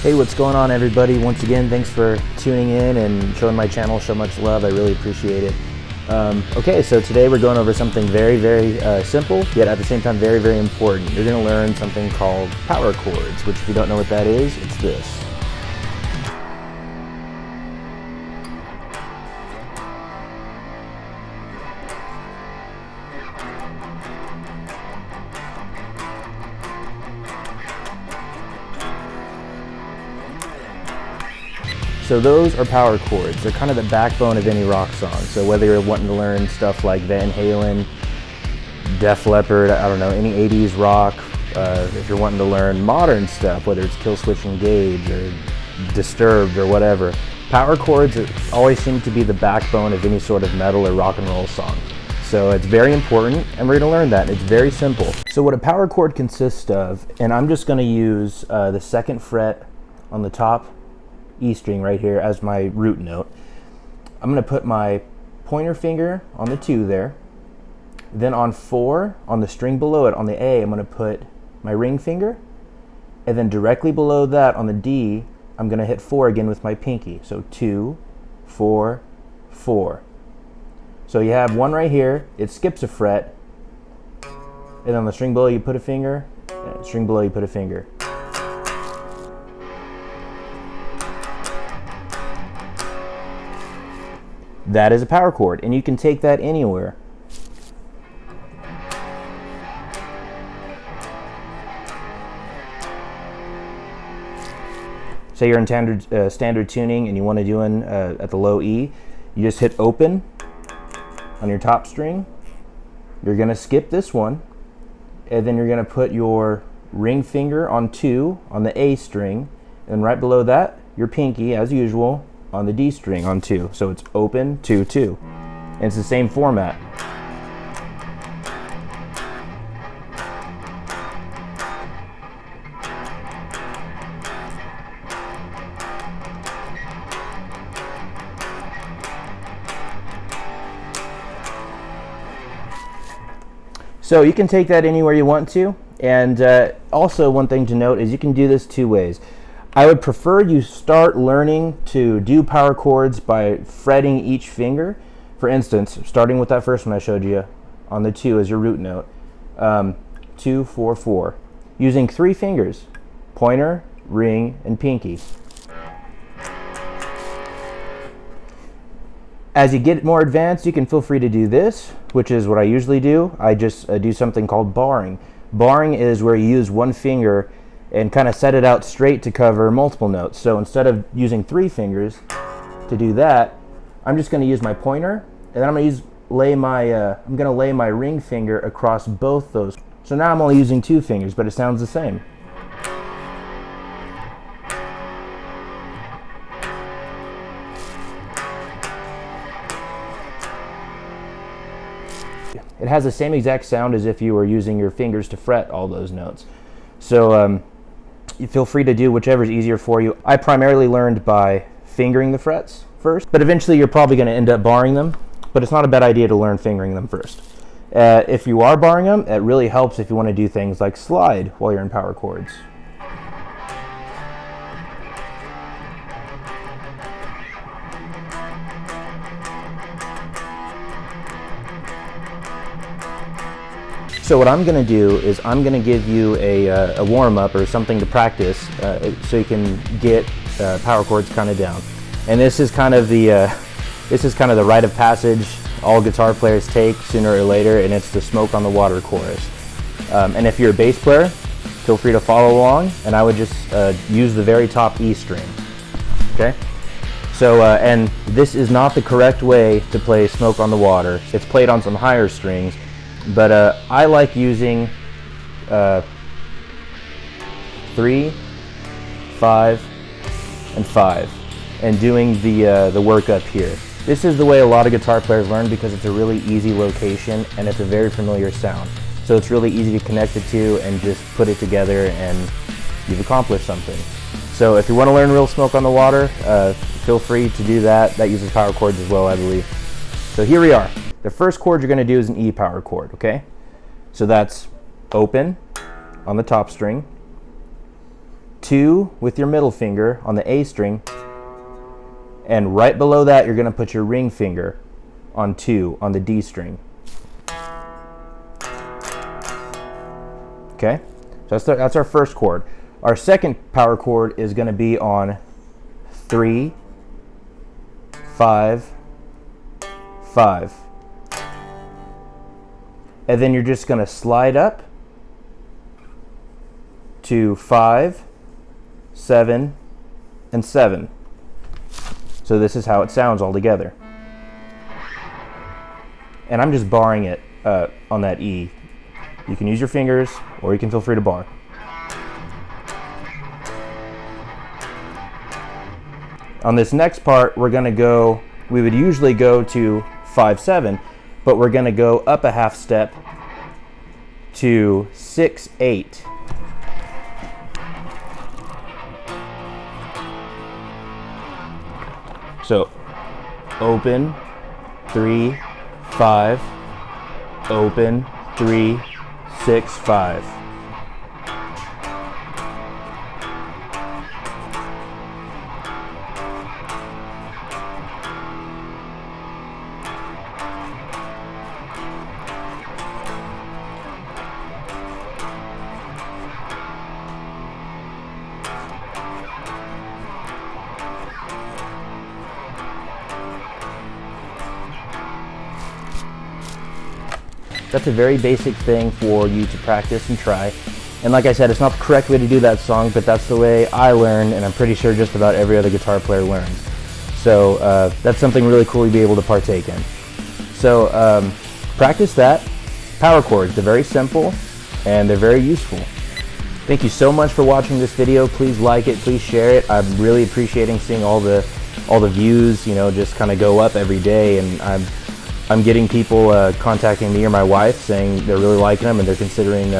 Hey, what's going on, everybody? Once again, thanks for tuning in and showing my channel so much love. I really appreciate it. Okay, so today we're going over something very, very simple, yet at the same time very, very important. You're going to learn something called power chords, which if you don't know what that is, it's this. So those are power chords. They're kind of the backbone of any rock song. So whether you're wanting to learn stuff like Van Halen, Def Leppard, I don't know, any 80s rock, if you're wanting to learn modern stuff, whether it's Killswitch Engage or Disturbed or whatever, power chords always seem to be the backbone of any sort of metal or rock and roll song. So it's very important, and we're going to learn that. It's very simple. So what a power chord consists of, and I'm just going to use the 2nd fret on the top E string right here as my root note. I'm going to put my pointer finger on the 2 there. Then on 4, on the string below it, on the A, I'm going to put my ring finger. And then directly below that on the D, I'm going to hit 4 again with my pinky. So 2, 4, 4. So you have one right here, it skips a fret. And on the string below you put a finger, and string below you put a finger. That is a power chord, and you can take that anywhere. Say you're in standard tuning and you want to do it at the low E, you just hit open on your top string. You're going to skip this one, and then you're going to put your ring finger on 2 on the A string, and right below that, your pinky, as usual, on the D string on 2. So it's open, 2, 2. And it's the same format. So you can take that anywhere you want to. And also one thing to note is you can do this 2 ways. I would prefer you start learning to do power chords by fretting each finger. For instance, starting with that first one I showed you on the 2 as your root note, 2, 4, 4, using 3 fingers, pointer, ring, and pinky. As you get more advanced, you can feel free to do this, which is what I usually do. I just do something called barring. Barring is where you use one finger and kind of set it out straight to cover multiple notes. So instead of using 3 fingers to do that, I'm just going to use my pointer, and then I'm going to lay my ring finger across both those. So now I'm only using 2 fingers, but it sounds the same. It has the same exact sound as if you were using your fingers to fret all those notes. So you feel free to do whichever is easier for you. I primarily learned by fingering the frets first, but eventually you're probably going to end up barring them, but it's not a bad idea to learn fingering them first. If you are barring them, it really helps if you want to do things like slide while you're in power chords. So what I'm going to do is I'm going to give you a warm-up or something to practice so you can get power chords kind of down. And this is kind of the rite of passage all guitar players take sooner or later, and it's the Smoke on the Water chorus. And if you're a bass player, feel free to follow along, and I would just use the very top E string. Okay? So, and this is not the correct way to play Smoke on the Water. It's played on some higher strings. But I like using 3, 5, and 5, and doing the work up here. This is the way a lot of guitar players learn because it's a really easy location and it's a very familiar sound. So it's really easy to connect the two and just put it together and you've accomplished something. So if you want to learn real Smoke on the Water, feel free to do that. That uses power chords as well, I believe. So here we are. The first chord you're going to do is an E power chord, okay? So that's open on the top string, 2 with your middle finger on the A string, and right below that you're going to put your ring finger on 2 on the D string. Okay, so that's our first chord. Our second power chord is going to be on 3, 5, 5. And then you're just going to slide up to 5, 7, and 7. So this is how it sounds all together. And I'm just barring it on that E. You can use your fingers, or you can feel free to bar. On this next part, we're going to go, we would usually go to 5, 7, but we're going to go up a half step to 6, 8. So open, 3, 5, open, 3, 6, 5. That's a very basic thing for you to practice and try. And like I said, it's not the correct way to do that song, but that's the way I learn, and I'm pretty sure just about every other guitar player learns. So that's something really cool to be able to partake in. So practice that. Power chords, they're very simple and they're very useful. Thank you so much for watching this video. Please like it, please share it. I'm really appreciating seeing all the views, you know, just kind of go up every day, and I'm getting people contacting me or my wife saying they're really liking them and they're considering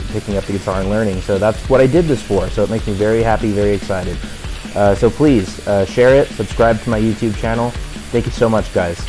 picking up the guitar and learning. So that's what I did this for. So it makes me very happy, very excited. So please share it, subscribe to my YouTube channel. Thank you so much, guys.